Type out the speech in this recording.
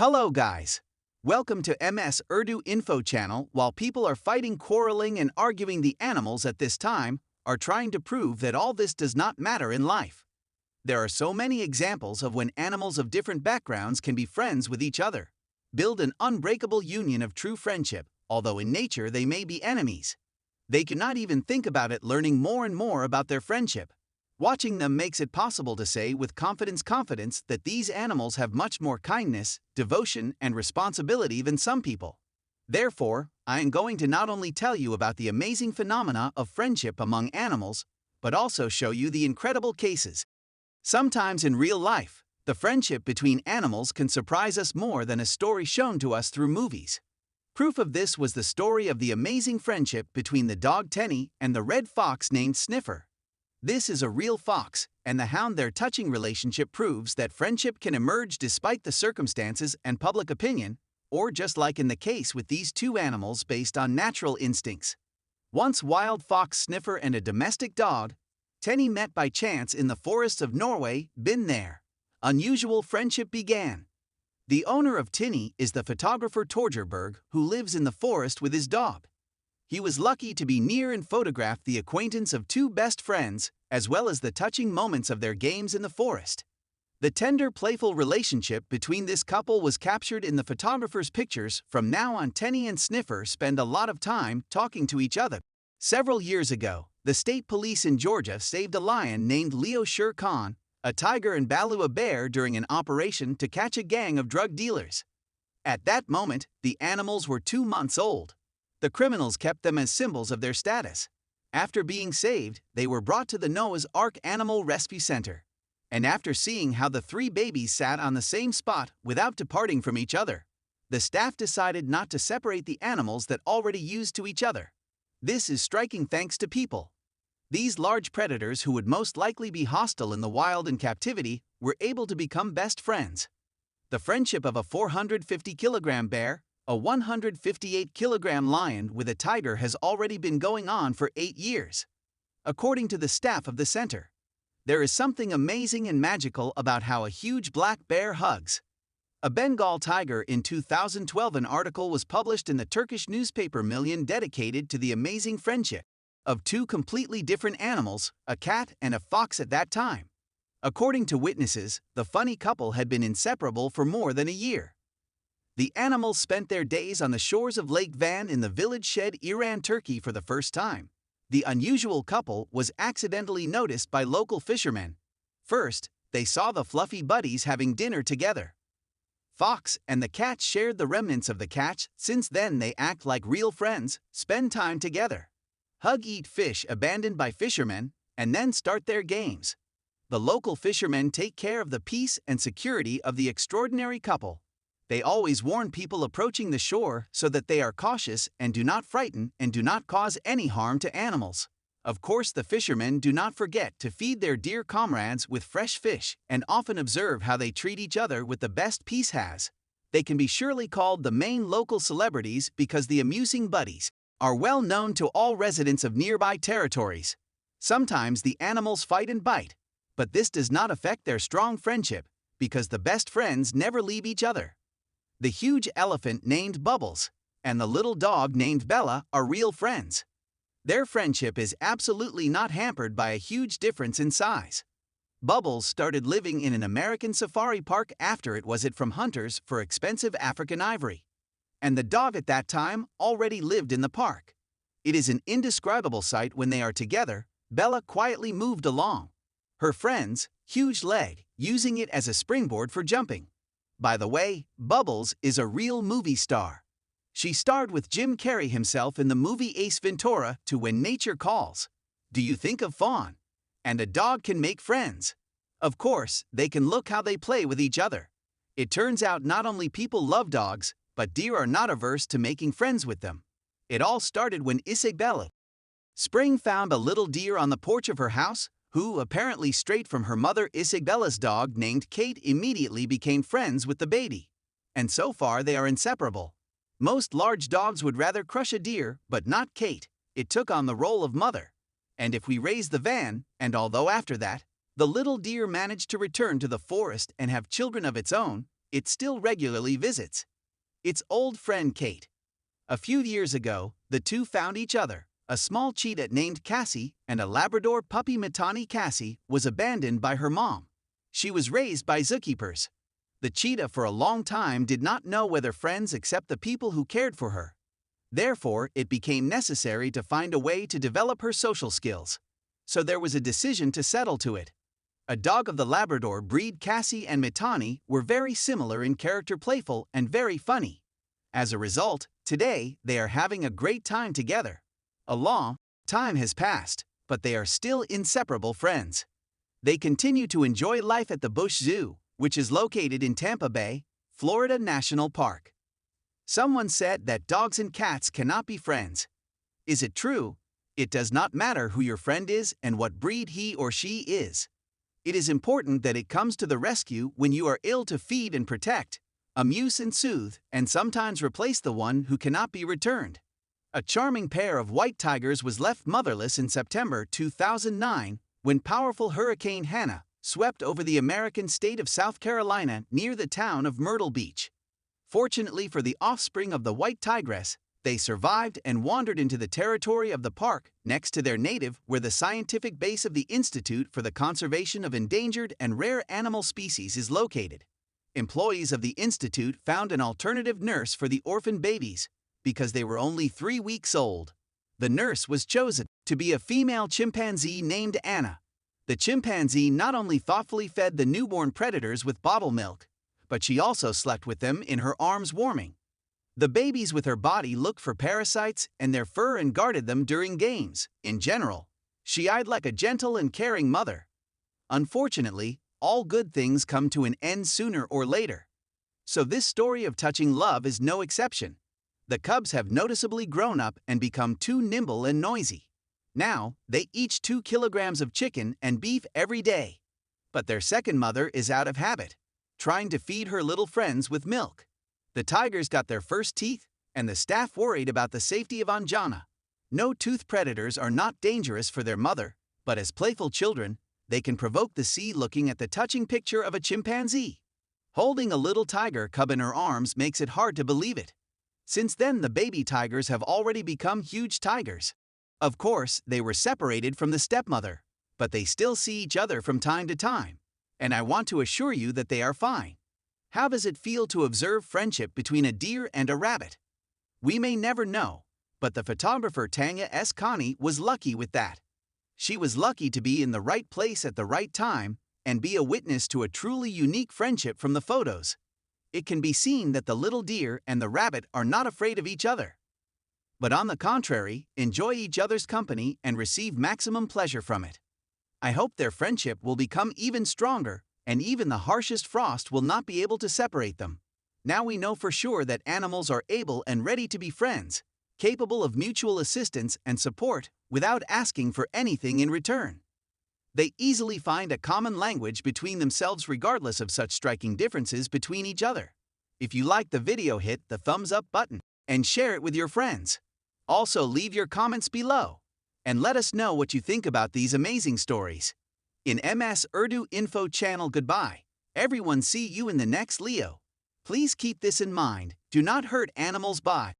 Hello guys! Welcome to Msurduinfo channel. While people are fighting, quarreling and arguing, the animals at this time are trying to prove that all this does not matter in life. There are so many examples of when animals of different backgrounds can be friends with each other. Build an unbreakable union of true friendship, although in nature they may be enemies. They cannot even think about it, learning more and more about their friendship. Watching them makes it possible to say with confidence that these animals have much more kindness, devotion, and responsibility than some people. Therefore, I am going to not only tell you about the amazing phenomena of friendship among animals, but also show you the incredible cases. Sometimes in real life, the friendship between animals can surprise us more than a story shown to us through movies. Proof of this was the story of the amazing friendship between the dog Tenny and the red fox named Sniffer. This is a real fox and the hound. Their touching relationship proves that friendship can emerge despite the circumstances and public opinion, or just like in the case with these two animals, based on natural instincts. Once wild fox Sniffer and a domestic dog, Tenny, met by chance in the forests of Norway. Been there. Unusual friendship began. The owner of Tenny is the photographer Torgerberg, who lives in the forest with his dog. He was lucky to be near and photograph the acquaintance of two best friends, as well as the touching moments of their games in the forest. The tender, playful relationship between this couple was captured in the photographer's pictures. From now on, Tenny and Sniffer spend a lot of time talking to each other. Several years ago, the state police in Georgia saved a lion named Leo Sher Khan, a tiger and Baloo, a bear, during an operation to catch a gang of drug dealers. At that moment, the animals were 2 months old. The criminals kept them as symbols of their status. After being saved, they were brought to the Noah's Ark Animal Rescue Center. And after seeing how the 3 babies sat on the same spot without departing from each other, the staff decided not to separate the animals that already used to each other. This is striking thanks to people. These large predators, who would most likely be hostile in the wild and captivity, were able to become best friends. The friendship of a 450-kilogram bear, a 158-kilogram lion with a tiger has already been going on for 8 years. According to the staff of the center, there is something amazing and magical about how a huge black bear hugs a Bengal tiger. In 2012, an article was published in the Turkish newspaper Million dedicated to the amazing friendship of 2 completely different animals, a cat and a fox. At that time, according to witnesses, the funny couple had been inseparable for more than a year. The animals spent their days on the shores of Lake Van in the village Shed, Iran, Turkey. For the first time, the unusual couple was accidentally noticed by local fishermen. First, they saw the fluffy buddies having dinner together. Fox and the cat shared the remnants of the catch. Since then, they act like real friends, spend time together, hug, eat fish abandoned by fishermen, and then start their games. The local fishermen take care of the peace and security of the extraordinary couple. They always warn people approaching the shore so that they are cautious and do not frighten and do not cause any harm to animals. Of course, the fishermen do not forget to feed their dear comrades with fresh fish and often observe how they treat each other with the best. Peace has. They can be surely called the main local celebrities because the amusing buddies are well known to all residents of nearby territories. Sometimes the animals fight and bite, but this does not affect their strong friendship because the best friends never leave each other. The huge elephant named Bubbles and the little dog named Bella are real friends. Their friendship is absolutely not hampered by a huge difference in size. Bubbles started living in an American safari park after it was from hunters for expensive African ivory. And the dog at that time already lived in the park. It is an indescribable sight when they are together. Bella quietly moved along, her friend's huge leg, using it as a springboard for jumping. By the way, Bubbles is a real movie star. She starred with Jim Carrey himself in the movie Ace Ventura to When Nature Calls. Do you think of Fawn and a dog can make friends? Of course, they can. Look how they play with each other. It turns out not only people love dogs, but deer are not averse to making friends with them. It all started when Isabella Spring found a little deer on the porch of her house, who, apparently straight from her mother Isabella's dog named Kate, immediately became friends with the baby. And so far they are inseparable. Most large dogs would rather crush a deer, but not Kate. It took on the role of mother. And if we raise the van, and although after that, the little deer managed to return to the forest and have children of its own, it still regularly visits its old friend Kate. A few years ago, the two found each other. A small cheetah named Cassie and a Labrador puppy Mitani. Cassie was abandoned by her mom. She was raised by zookeepers. The cheetah for a long time did not know whether friends except the people who cared for her. Therefore, it became necessary to find a way to develop her social skills. So there was a decision to settle to it. A dog of the Labrador breed. Cassie and Mitani were very similar in character, playful and very funny. As a result, today they are having a great time together. A long time has passed, but they are still inseparable friends. They continue to enjoy life at the Bush Zoo, which is located in Tampa Bay, Florida National Park. Someone said that dogs and cats cannot be friends. Is it true? It does not matter who your friend is and what breed he or she is. It is important that it comes to the rescue when you are ill to feed and protect, amuse and soothe, and sometimes replace the one who cannot be returned. A charming pair of white tigers was left motherless in September 2009 when powerful Hurricane Hannah swept over the American state of South Carolina near the town of Myrtle Beach. Fortunately for the offspring of the white tigress, they survived and wandered into the territory of the park next to their native, where the scientific base of the Institute for the Conservation of Endangered and Rare Animal Species is located. Employees of the institute found an alternative nurse for the orphan babies because they were only 3 weeks old. The nurse was chosen to be a female chimpanzee named Anna. The chimpanzee not only thoughtfully fed the newborn predators with bottle milk, but she also slept with them in her arms, warming the babies with her body, looked for parasites and their fur, and guarded them during games. In general, she eyed like a gentle and caring mother. Unfortunately, all good things come to an end sooner or later. So this story of touching love is no exception. The cubs have noticeably grown up and become too nimble and noisy. Now, they eat 2 kilograms of chicken and beef every day. But their second mother is out of habit, trying to feed her little friends with milk. The tigers got their first teeth, and the staff worried about the safety of Anjana. No-tooth predators are not dangerous for their mother, but as playful children, they can provoke the sea. Looking at the touching picture of a chimpanzee holding a little tiger cub in her arms makes it hard to believe it. Since then, the baby tigers have already become huge tigers. Of course, they were separated from the stepmother, but they still see each other from time to time, and I want to assure you that they are fine. How does it feel to observe friendship between a deer and a rabbit? We may never know, but the photographer Tanya S. Connie was lucky with that. She was lucky to be in the right place at the right time and be a witness to a truly unique friendship. From the photos, it can be seen that the little deer and the rabbit are not afraid of each other, but on the contrary, enjoy each other's company and receive maximum pleasure from it. I hope their friendship will become even stronger, and even the harshest frost will not be able to separate them. Now we know for sure that animals are able and ready to be friends, capable of mutual assistance and support without asking for anything in return. They easily find a common language between themselves regardless of such striking differences between each other. If you like the video, hit the thumbs up button and share it with your friends. Also, leave your comments below and let us know what you think about these amazing stories. In Msurduinfo channel, goodbye. Everyone, see you in the next Leo. Please keep this in mind. Do not hurt animals. Bye.